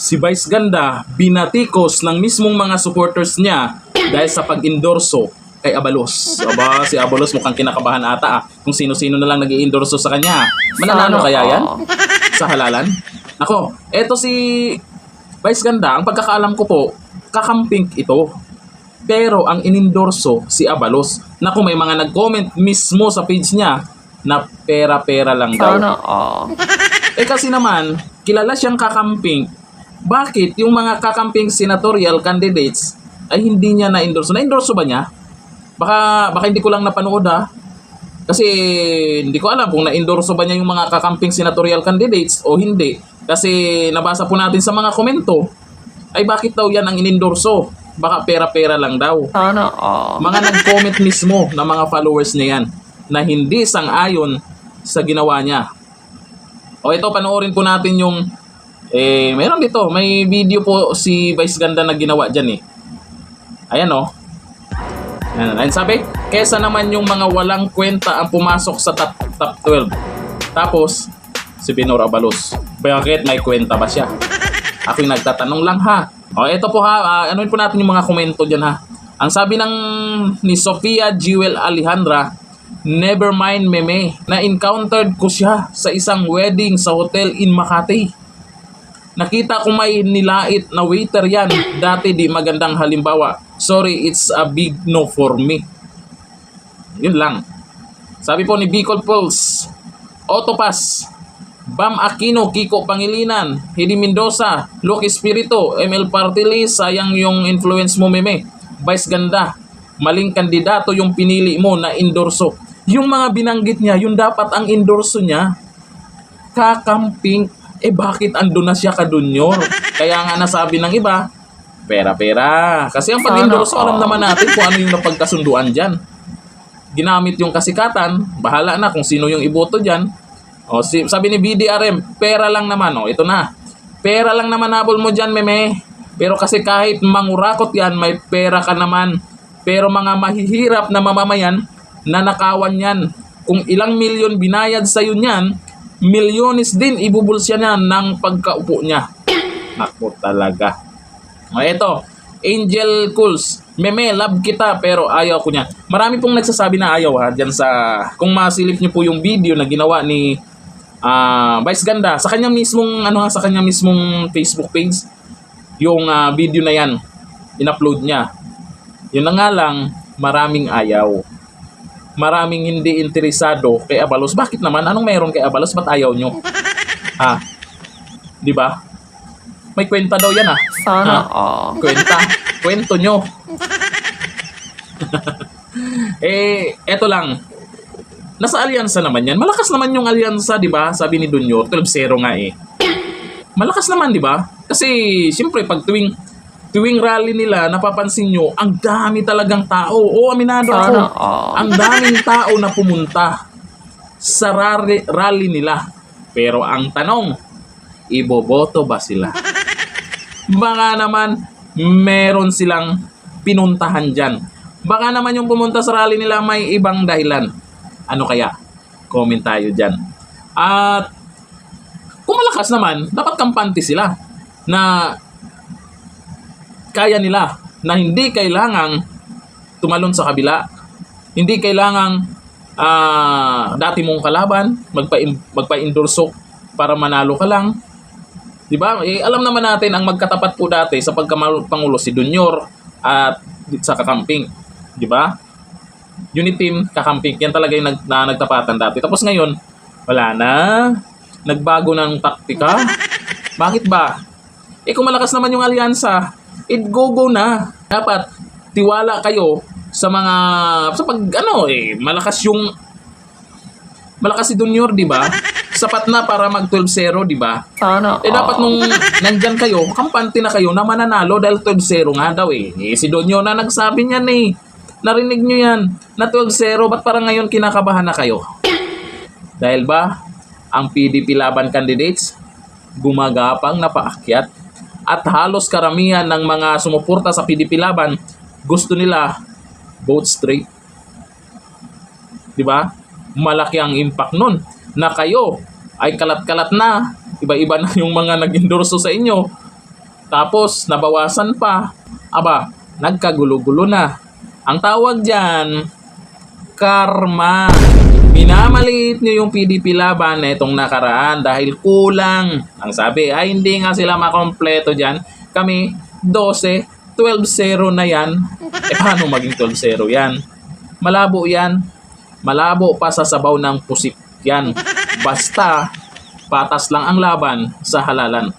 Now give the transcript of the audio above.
Si Vice Ganda binatikos ng mismong mga supporters niya dahil sa pag-endorso kay Abalos. Aba, si Abalos mukhang kinakabahan ata kung sino-sino na lang nag-i-endorso sa kanya. Mananalo kaya yan? Sa halalan? Nako, eto si Vice Ganda, ang pagkakaalam ko po, kakamping ito. Pero ang inendorso si Abalos. Naku, may mga nag-comment mismo sa page niya na pera-pera lang daw. Eh kasi naman, kilala siyang kakamping. Bakit yung mga kakamping senatorial candidates ay hindi niya na-endorso? Na-endorso ba niya? Baka hindi ko lang napanood Kasi hindi ko alam kung na-endorso ba niya yung mga kakamping senatorial candidates o hindi. Kasi nabasa po natin sa mga komento, ay bakit daw yan ang inendorso? Baka pera-pera lang daw. Mga nag-comment mismo ng mga followers niya yan na hindi sang-ayon sa ginawa niya. O ito, panoorin po natin yung meron dito, may video po si Vice Ganda na ginawa dyan Ayan Ayan sabi, kesa naman yung mga walang kwenta ang pumasok sa top 12. Tapos, si Binor Abalos, bakit may kwenta ba siya? Ako'y nagtatanong lang O ito po anuin po natin yung mga komento dyan Ang sabi ni Sofia Jewel Alejandra, never mind meme, na-encountered ko siya sa isang wedding sa hotel in Makati. Nakita ko may nilait na waiter yan. Dati di magandang halimbawa. Sorry, it's a big no for me. Yun lang. Sabi po ni Bicol Pulse, Autopass, Bam Aquino, Kiko Pangilinan, Hedy Mendoza, Lucky Espiritu, ML Partili, sayang yung influence mo meme. Vice Ganda, maling kandidato yung pinili mo na endorso. Yung mga binanggit niya, yung dapat ang endorso niya, kakamping. Bakit andun na siya kadunyor? Kaya nga nasabi ng iba, pera-pera. Kasi ang pag-endorso, alam naman natin kung ano yung napagkasunduan dyan. Ginamit yung kasikatan, bahala na kung sino yung iboto dyan. Sabi ni BDRM, pera lang naman. Ito na. Pera lang naman habol mo dyan, meme. Pero kasi kahit mangurakot yan, may pera ka naman. Pero mga mahihirap na mamamayan, nanakawan yan. Kung ilang milyon binayad sa'yo niyan, milyones din ibubulsya niya ng pagkaupo niya. Naku talaga. Ito, Angel Cools, meme, love kita pero ayaw ko niya. Marami pong nagsasabi na ayaw dyan sa, kung masilip niyo po yung video na ginawa ni Vice Ganda sa kanya mismong sa kanya mismong Facebook page, yung video na yan in-upload niya. Yun na nga lang, maraming ayaw. Maraming hindi interesado kay Abalos. Bakit naman? Anong meron kay Abalos? Ba't ayaw nyo? Di ba? May kwenta daw yan Kwenta. Kwento nyo. Eto lang. Nasa alyansa naman yan. Malakas naman yung alyansa, di ba? Sabi ni Dunyor, 12-0 nga Malakas naman, di ba? Kasi, siyempre, pag tuwing rally nila, napapansin nyo, ang dami talagang tao. Aminado ako. Ang daming tao na pumunta sa rally nila. Pero ang tanong, iboboto ba sila? Baka naman, meron silang pinuntahan dyan. Baka naman yung pumunta sa rally nila may ibang dahilan. Ano kaya? Comment tayo dyan. At kung malakas naman, dapat kampante sila na kaya nila na hindi kailangang tumalon sa kabila. Hindi kailangang dati mong kalaban, magpa-endorso para manalo ka lang. Di ba? Alam naman natin ang magkatapat po dati sa pagkapangulo si Dunyor at sa kakamping. Di ba? Unit team, kakamping. Yan talaga yung nagtapatan dati. Tapos ngayon, wala na. Nagbago ng taktika. Bakit ba? Kung malakas naman yung alyansa, go na. Dapat tiwala kayo sa mga malakas si Dunyor, di ba? Sapat na para mag 12-0, di ba? Dapat nung nandyan kayo, kampante na kayo na mananalo dahil 12-0 nga daw si Dunyor na nagsabi niyan Narinig nyo yan na 12-0, ba't parang ngayon kinakabahan na kayo? Dahil ba ang PDP laban candidates gumagapang na paakyat? At halos karamihan ng mga sumuporta sa PDP laban gusto nila vote straight. Di ba? Malaki ang impact nun na kayo ay kalat-kalat na. Iba-iba na yung mga nag-endorso sa inyo. Tapos nabawasan pa. Aba, nagkagulo-gulo na. Ang tawag dyan, karma. Minamaliit nyo yung PDP Laban na itong nakaraan dahil kulang. Ang sabi ay hindi nga sila makompleto dyan. Kami 12, 12-0 na yan. Paano maging 12-0 yan? Malabo yan. Malabo pa sa sabaw ng pusip yan. Basta patas lang ang laban sa halalan.